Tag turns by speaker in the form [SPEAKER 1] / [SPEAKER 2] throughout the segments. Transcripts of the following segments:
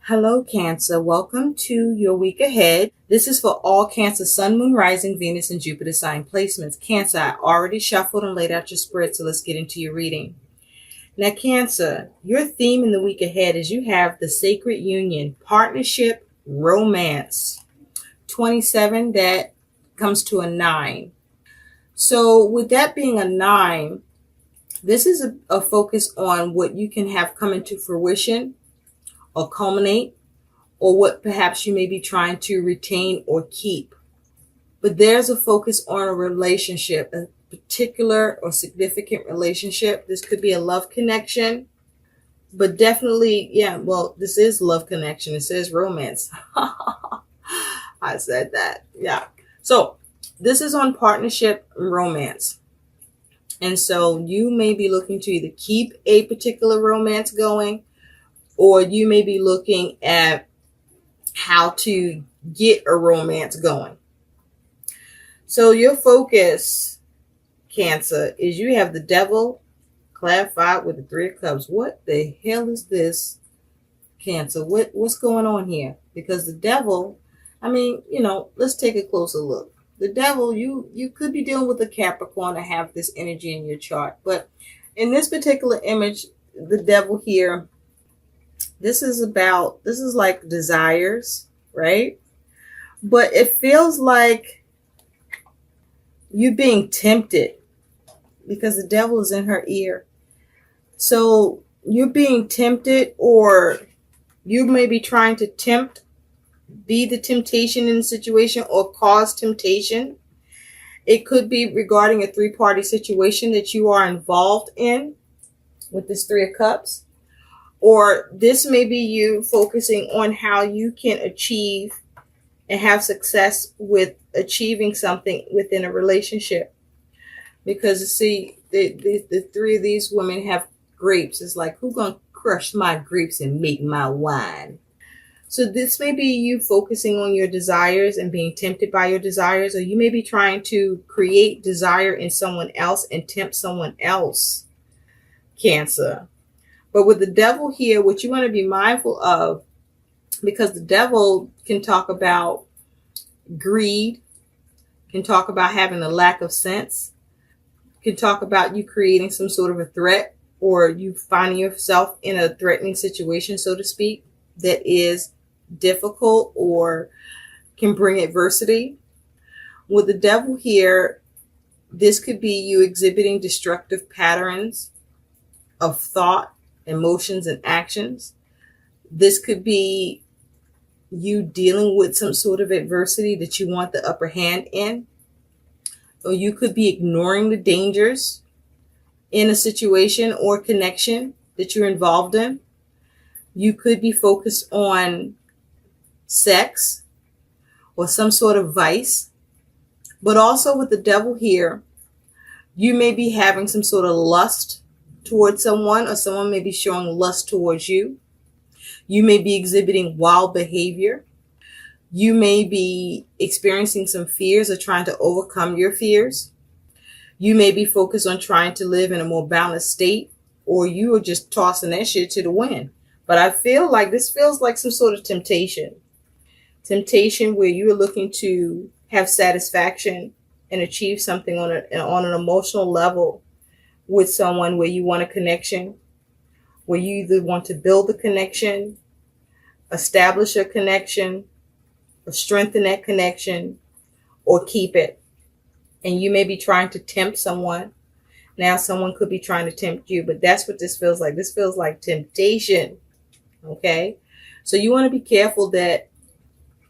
[SPEAKER 1] Hello, Cancer. Welcome to your week ahead. This is for all Cancer, Sun, Moon, Rising, Venus, and Jupiter sign placements. Cancer, I already shuffled and laid out your spread, so let's get into your reading. Now, Cancer, your theme in the week ahead is you have the sacred union, partnership, romance. 27, that comes to a 9. So with that being a 9, this is a focus on what you can have come into fruition or culminate, or what perhaps you may be trying to retain or keep. But there's a focus on a relationship, a particular or significant relationship. This could be a love connection, but definitely, this is love connection. It says romance. I said that. Yeah. So this is on partnership and romance. And so you may be looking to either keep a particular romance going, or you may be looking at how to get a romance going. So your focus, Cancer, is you have the Devil clarified with the 3 of Cups. What the hell is this, Cancer? What's going on here? Because the Devil, let's take a closer look. The Devil, you could be dealing with a Capricorn to have this energy in your chart. But in this particular image, the Devil here, this is like desires, right? But it feels like you being tempted because the Devil is in her ear. So you're being tempted, or you may be trying to be the temptation in the situation or cause temptation. It could be regarding a 3-party situation that you are involved in with this 3 of Cups. Or this may be you focusing on how you can achieve and have success with achieving something within a relationship. Because see, the 3 of these women have grapes. It's like, who's going to crush my grapes and make my wine? So this may be you focusing on your desires and being tempted by your desires, or you may be trying to create desire in someone else and tempt someone else, Cancer. But with the Devil here, what you want to be mindful of, because the Devil can talk about greed, can talk about having a lack of sense, can talk about you creating some sort of a threat, or you finding yourself in a threatening situation, so to speak, that is difficult or can bring adversity. With the Devil here, this could be you exhibiting destructive patterns of thought, emotions, and actions. This could be you dealing with some sort of adversity that you want the upper hand in, or you could be ignoring the dangers in a situation or connection that you're involved in. You could be focused on sex or some sort of vice. But also with the Devil here, you may be having some sort of lust towards someone, or someone may be showing lust towards you. You may be exhibiting wild behavior. You may be experiencing some fears or trying to overcome your fears. You may be focused on trying to live in a more balanced state, or you are just tossing that shit to the wind. But I feel like this feels like some sort of temptation. Temptation where you are looking to have satisfaction and achieve something on an emotional level with someone, where you want a connection, where you either want to build a connection, establish a connection, or strengthen that connection, or keep it. And you may be trying to tempt someone. Now someone could be trying to tempt you, but that's what this feels like. This feels like temptation. Okay? So you want to be careful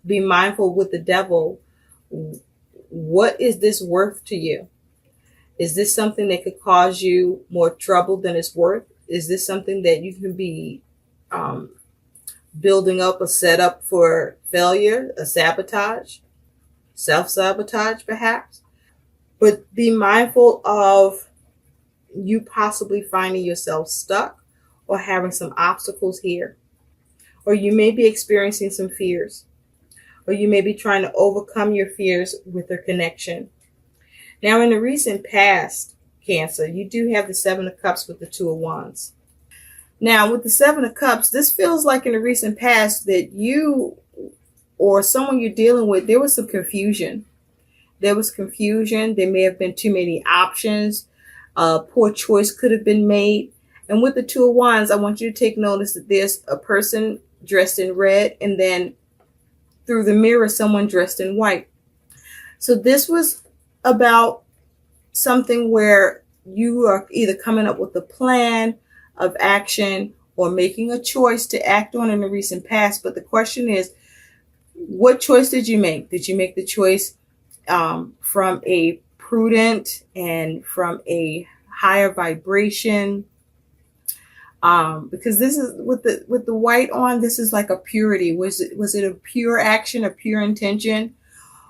[SPEAKER 1] be mindful with the Devil. What is this worth to you? Is this something that could cause you more trouble than it's worth? Is this something that you can be building up a setup for failure, a sabotage, self-sabotage perhaps? But be mindful of you possibly finding yourself stuck or having some obstacles here. Or you may be experiencing some fears. Or you may be trying to overcome your fears with a connection. Now, in the recent past, Cancer, you do have the 7 of Cups with the 2 of Wands. Now, with the Seven of Cups, this feels like in the recent past that you or someone you're dealing with, there was some confusion. There was confusion. There may have been too many options. Poor choice could have been made. And with the Two of Wands, I want you to take notice that there's a person dressed in red, and then through the mirror, someone dressed in white. So this was about something where you are either coming up with a plan of action or making a choice to act on in the recent past. But the question is, what choice did you make? Did you make the choice from a prudent and from a higher vibration? Because this is with the white on, this is like a purity. Was it a pure action, a pure intention?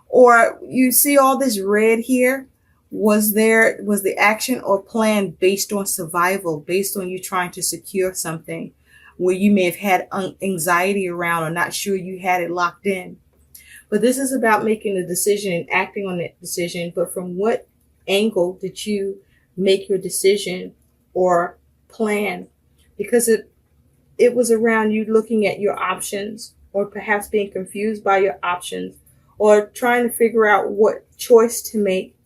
[SPEAKER 1] Or you see all this red here? Was the action or plan based on survival, based on you trying to secure something where you may have had anxiety around or not sure you had it locked in? But this is about making a decision and acting on that decision. But from what angle did you make your decision or plan? Because it was around you looking at your options, or perhaps being confused by your options, or trying to figure out what choice to make.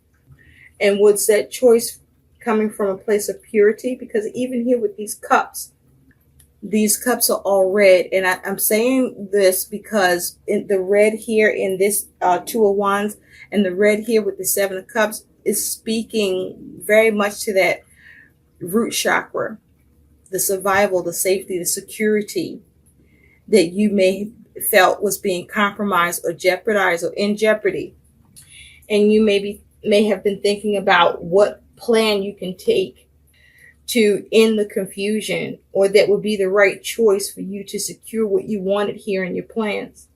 [SPEAKER 1] And was that choice coming from a place of purity? Because even here with these cups are all red. And I'm saying this because in the red here in this Two of Wands and the red here with the Seven of Cups is speaking very much to that root chakra, the survival, the safety, the security that you may felt was being compromised or jeopardized or in jeopardy. And you may have been thinking about what plan you can take to end the confusion, or that would be the right choice for you to secure what you wanted here in your plans.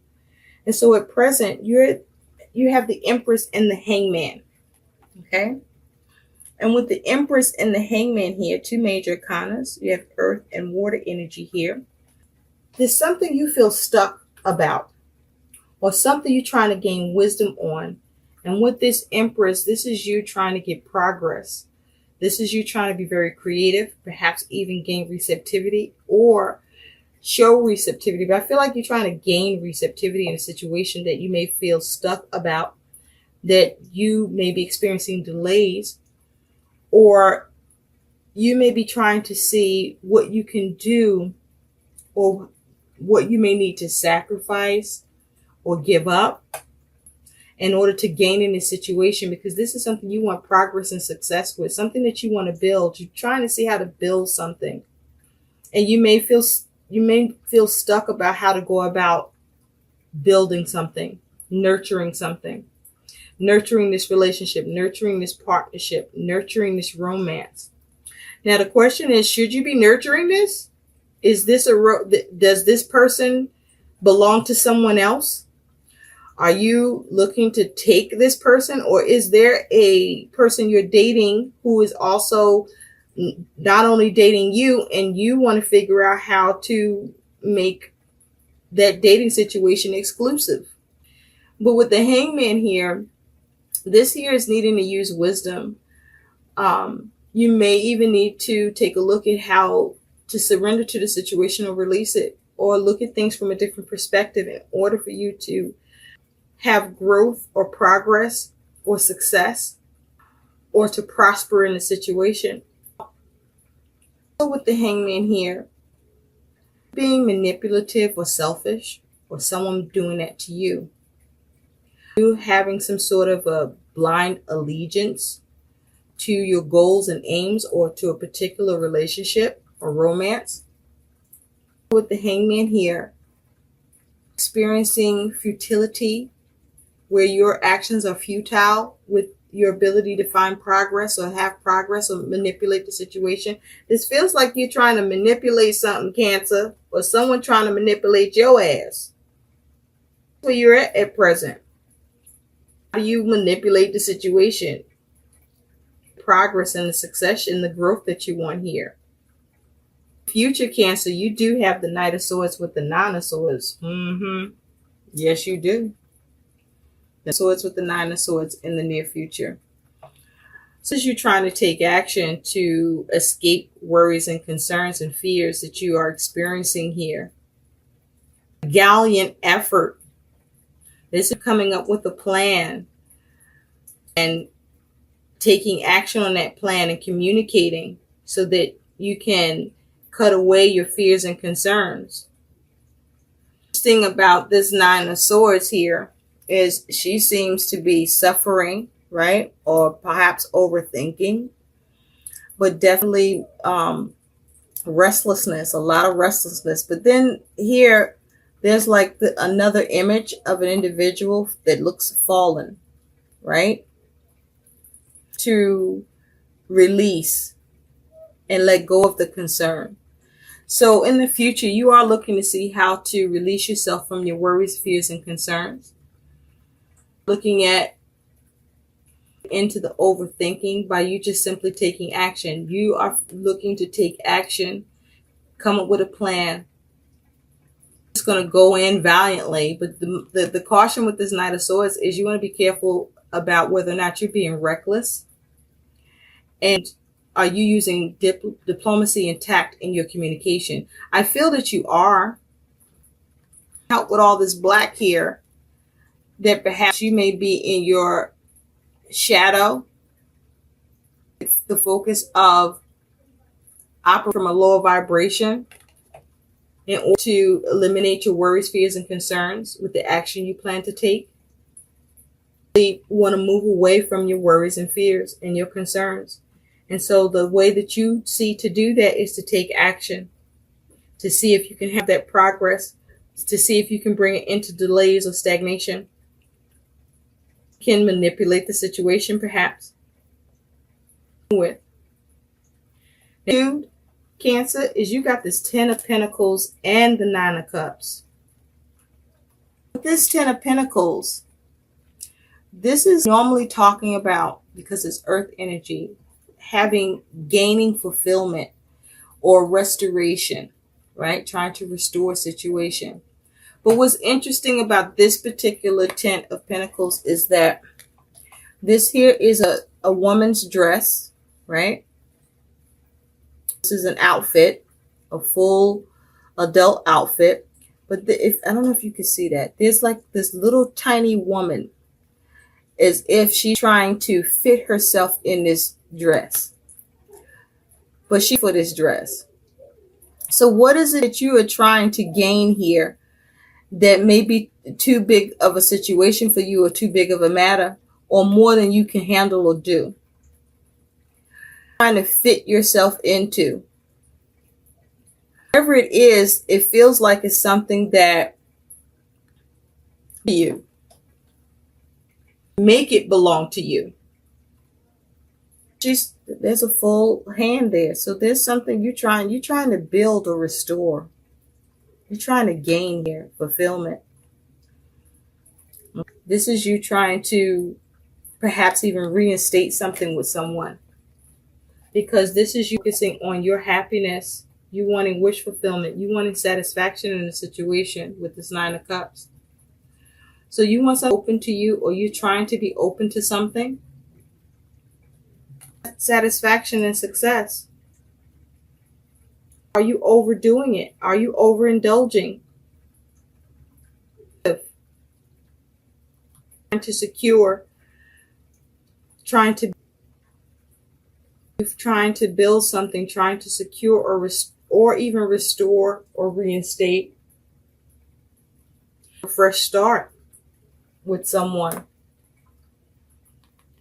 [SPEAKER 1] And so at present, you have the Empress and the Hangman. Okay? And with the Empress and the Hangman here, two major arcanas, you have earth and water energy here. There's something you feel stuck about, or something you're trying to gain wisdom on. And with this Empress, this is you trying to get progress. This is you trying to be very creative, perhaps even gain receptivity or show receptivity. But I feel like you're trying to gain receptivity in a situation that you may feel stuck about, that you may be experiencing delays, or you may be trying to see what you can do or what you may need to sacrifice or give up in order to gain in this situation, because this is something you want progress and success with, something that you want to build. You're trying to see how to build something. And you may feel stuck about how to go about building something, nurturing something, nurturing this relationship, nurturing this partnership, nurturing this romance. Now the question is, should you be nurturing this? Is this does this person belong to someone else? Are you looking to take this person, or is there a person you're dating who is also not only dating you, and you want to figure out how to make that dating situation exclusive? But with the Hangman here, this here is needing to use wisdom. You may even need to take a look at how to surrender to the situation or release it, or look at things from a different perspective in order for you to have growth or progress or success, or to prosper in the situation. So with the Hangman here, being manipulative or selfish, or someone doing that to you, you having some sort of a blind allegiance to your goals and aims, or to a particular relationship or romance. With the Hangman here, experiencing futility, where your actions are futile with your ability to find progress or have progress or manipulate the situation. This feels like you're trying to manipulate something, Cancer, or someone trying to manipulate your ass. Where you're at present. How do you manipulate the situation? Progress and the success and the growth that you want here. Future Cancer, you do have the Knight of Swords with the Nine of Swords. Yes, you do. The Swords with the Nine of Swords in the near future. Since you're trying to take action to escape worries and concerns and fears that you are experiencing here. Gallant effort. This is coming up with a plan and taking action on that plan and communicating so that you can cut away your fears and concerns. The thing about this Nine of Swords here is she seems to be suffering, right? Or perhaps overthinking, but definitely restlessness, a lot of restlessness. But then here, there's like another image of an individual that looks fallen, right? To release and let go of the concern. So in the future, you are looking to see how to release yourself from your worries, fears, and concerns. Looking at into the overthinking by you just simply taking action. You are looking to take action, come up with a plan. It's going to go in valiantly, but the caution with this Knight of Swords is you want to be careful about whether or not you're being reckless, and are you using diplomacy and tact in your communication. I feel that you are. Out with all this black here, that perhaps you may be in your shadow, the focus of operating from a lower vibration in order to eliminate your worries, fears, and concerns with the action you plan to take. You want to move away from your worries and fears and your concerns. And so the way that you see to do that is to take action, to see if you can have that progress, to see if you can bring it into delays or stagnation. You can manipulate the situation perhaps. With Dude, Cancer, is you got this 10 of Pentacles and the 9 of Cups. With this 10 of Pentacles, this is normally talking about, because it's earth energy, gaining fulfillment or restoration, right? Trying to restore a situation. But what's interesting about this particular 10 of Pentacles is that this here is a woman's dress, right? This is an outfit, a full adult outfit. But I don't know if you can see that. There's like this little tiny woman, as if she's trying to fit herself in this dress. But she for this dress. So what is it that you are trying to gain here that may be too big of a situation for you, or too big of a matter, or more than you can handle or do? Trying to fit yourself into. Whatever it is, it feels like it's something that you make it belong to you. There's a full hand there. So there's something you're trying to build or restore. You're trying to gain here, fulfillment. This is you trying to perhaps even reinstate something with someone. Because this is you focusing on your happiness, you wanting wish fulfillment, you wanting satisfaction in a situation with this 9 of Cups. So you want something open to you, or you're trying to be open to something. Satisfaction and success. Are you overdoing it? Are you overindulging? Trying to build something, trying to secure or even restore or reinstate a fresh start with someone.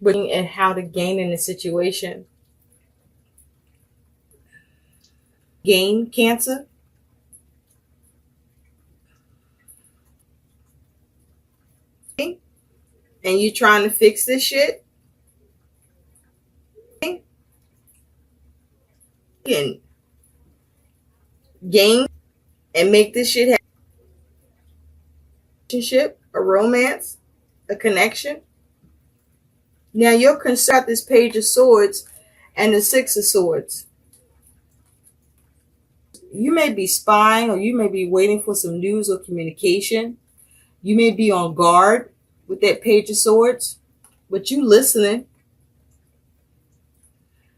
[SPEAKER 1] Looking at how to gain in a situation. Gain, Cancer. And you trying to fix this shit. And gain and make this shit happen. Relationship, a romance, a connection. Now you're concerned about this Page of Swords and the 6 of Swords. You may be spying, or you may be waiting for some news or communication. You may be on guard with that Page of Swords, but you listening.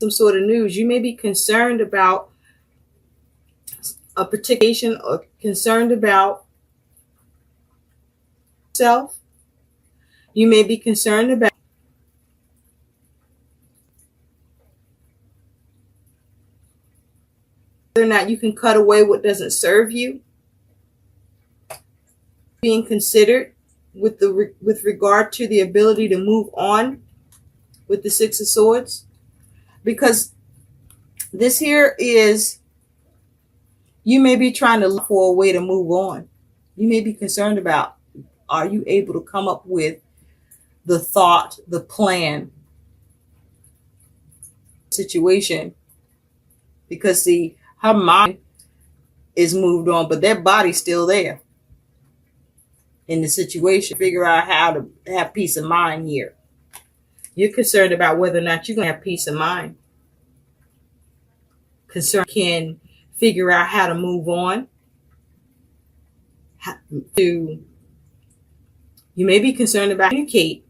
[SPEAKER 1] some sort of news. You may be concerned about a particular or concerned about self. You may be concerned about whether or not you can cut away what doesn't serve you. Being considered with regard to the ability to move on with the Six of Swords, because this here is, you may be trying to look for a way to move on. You may be concerned about, are you able to come up with the thought, the plan, situation? Because see, her mind is moved on, but their body's still there in the situation. Figure out how to have peace of mind here. You're concerned about whether or not you're going to have peace of mind. Concern can figure out how to move on. You may be concerned about communicate.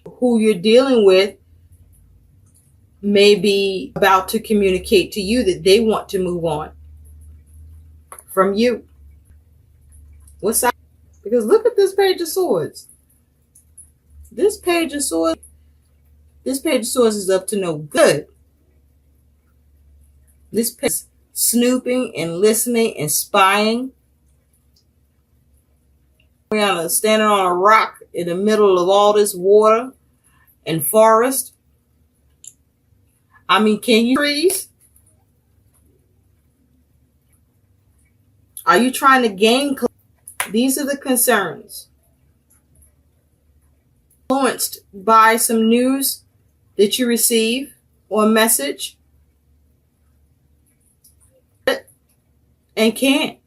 [SPEAKER 1] Who you're dealing with may be about to communicate to you that they want to move on from you. What's that? Because look at this Page of Swords. This Page of Swords is up to no good. This page is snooping and listening and spying. We're standing on a rock in the middle of all this water and forest. I mean, can you trees? Are you trying to gain? These are the concerns. Influenced by some news that you receive or a message and can't.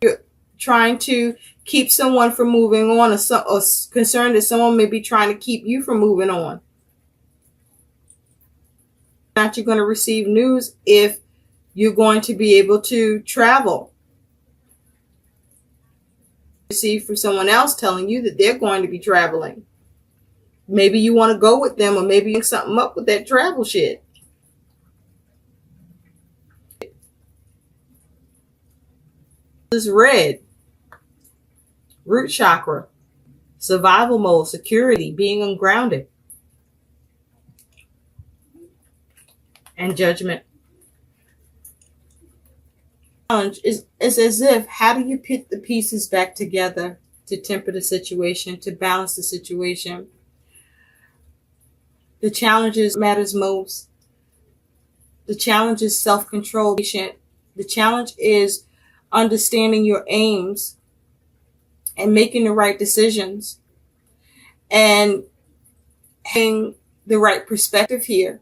[SPEAKER 1] You're trying to keep someone from moving on, or concerned that someone may be trying to keep you from moving on. Not you're going to receive news if you're going to be able to travel. Receive from someone else telling you that they're going to be traveling. Maybe you want to go with them, or maybe you something up with that travel shit. This is red. Root chakra. Survival mode, security, being ungrounded. And Judgment. Challenge is as if, how do you put the pieces back together to temper the situation, to balance the situation? The challenges matters most. The challenge is self-control. The challenge is understanding your aims and making the right decisions and having the right perspective here,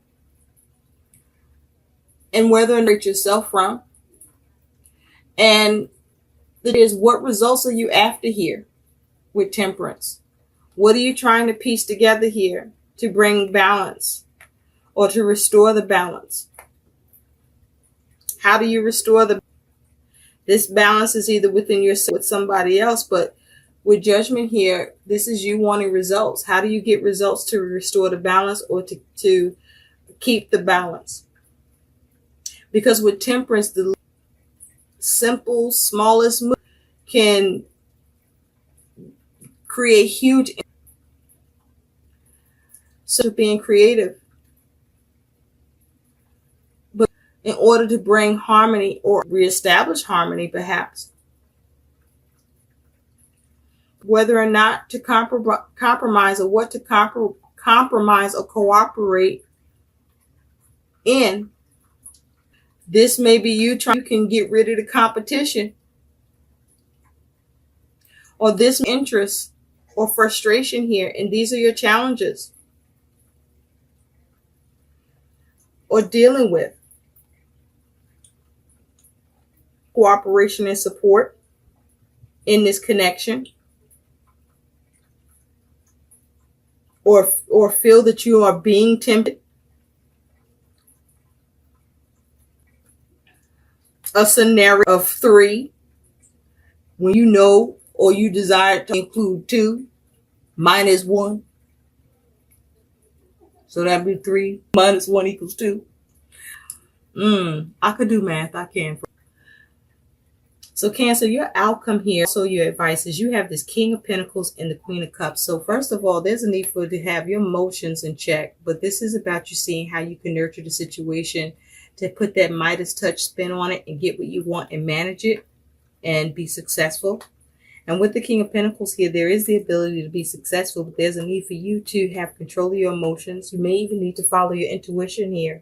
[SPEAKER 1] and whether or not yourself from. And that is, what results are you after here with Temperance? What are you trying to piece together here to bring balance or to restore the balance? How do you restore this balance? Is either within yourself, with somebody else, but with Judgment here, this is you wanting results. How do you get results to restore the balance, or to keep the balance? Because with Temperance, the simple, smallest move can create huge. So being creative, but in order to bring harmony or reestablish harmony, perhaps, whether or not to compromise, or what to compromise or cooperate in. This may be you can get rid of the competition, or this interest or frustration here. And these are your challenges, or dealing with cooperation and support in this connection, or feel that you are being tempted. A scenario of 3, when you know or you desire to include 2, minus 1. So that'd be 3 minus 1 equals 2. I could do math. I can. So Cancer, your outcome here, so your advice is you have this King of Pentacles and the Queen of Cups. So first of all, there's a need for you to have your emotions in check. But this is about you seeing how you can nurture the situation to put that Midas touch spin on it and get what you want and manage it and be successful. And with the King of Pentacles here, there is the ability to be successful, but there's a need for you to have control of your emotions. You may even need to follow your intuition here.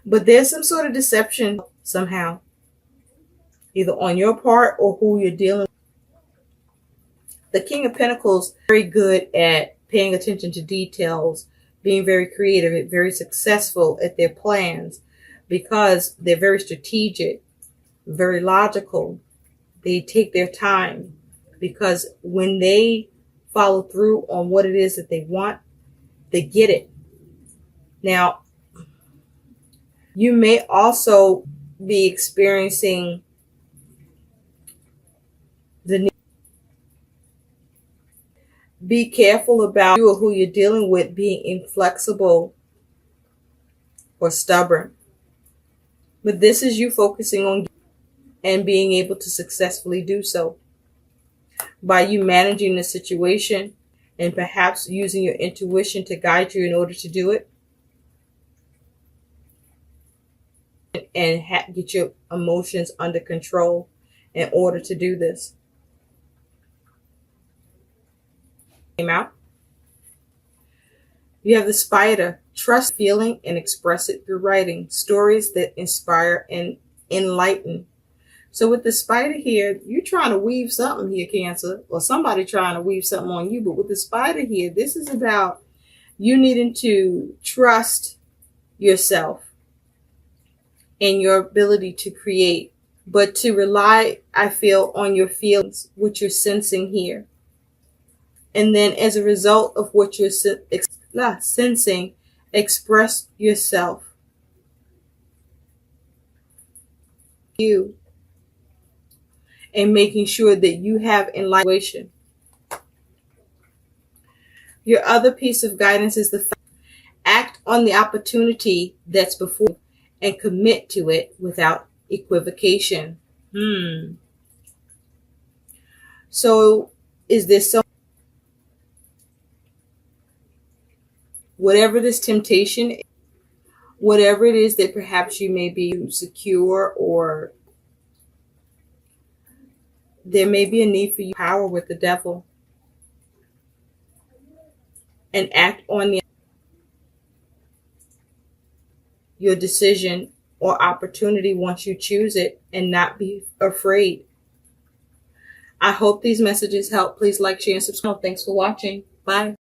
[SPEAKER 1] But there's some sort of deception somehow, either on your part or who you're dealing with. The King of Pentacles is very good at paying attention to details, being very creative, very successful at their plans because they're very strategic, very logical. They take their time because when they follow through on what it is that they want, they get it. Now, you may also be experiencing the need. Be careful about you or who you're dealing with being inflexible or stubborn. But this is you focusing on and being able to successfully do so by you managing the situation and perhaps using your intuition to guide you in order to do it and get your emotions under control in order to do this. Came out. You have the Spider. Trust feeling and express it through writing. Stories that inspire and enlighten. So with the Spider here, you're trying to weave something here, Cancer, or somebody trying to weave something on you. But with the Spider here, this is about you needing to trust yourself and your ability to create, but to rely, I feel, on your feelings, what you're sensing here. And then as a result of what you're sensing, express yourself. You. And making sure that you have enlightenment. Your other piece of guidance is the fact, act on the opportunity that's before you and commit to it without equivocation. So is there so whatever this temptation, whatever it is that perhaps you may be secure, or there may be a need for you to power with the devil and act on your decision or opportunity once you choose it and not be afraid. I hope these messages help. Please like, share, and subscribe. Thanks for watching. Bye.